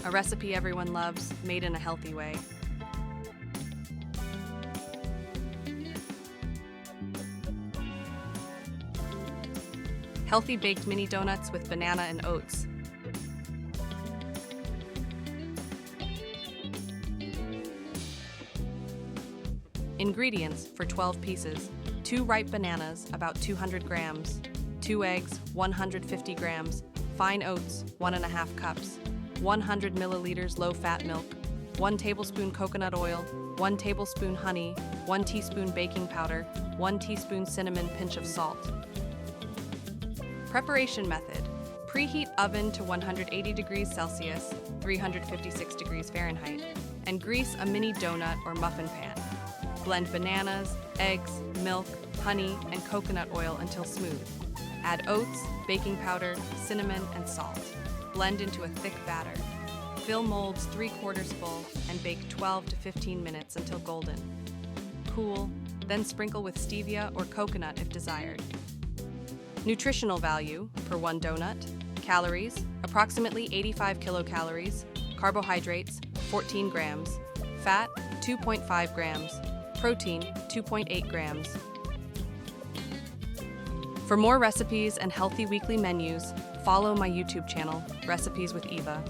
a recipe everyone loves, made in a healthy way. Healthy baked mini donuts with banana and oats. Ingredients for 12 pieces: 2 ripe bananas, about 200 grams, 2 eggs, 150 grams, fine oats, 1½ cups, 100 milliliters low-fat milk, 1 tablespoon coconut oil, 1 tablespoon honey, 1 teaspoon baking powder, 1 teaspoon cinnamon, pinch of salt. Preparation method: preheat oven to 180 degrees Celsius, 356 degrees Fahrenheit, and grease a mini donut or muffin pan. Blend bananas, eggs, milk, honey, and coconut oil until smooth. Add oats, baking powder, cinnamon, and salt. Blend into a thick batter. Fill molds 3/4 full and bake 12 to 15 minutes until golden. Cool, then sprinkle with stevia or coconut if desired. Nutritional value per 1 donut: calories, approximately 85 kilocalories, carbohydrates, 14 grams, fat, 2.5 grams, protein, 2.8 grams. For more recipes and healthy weekly menus, follow my YouTube channel, Recipes with Eva.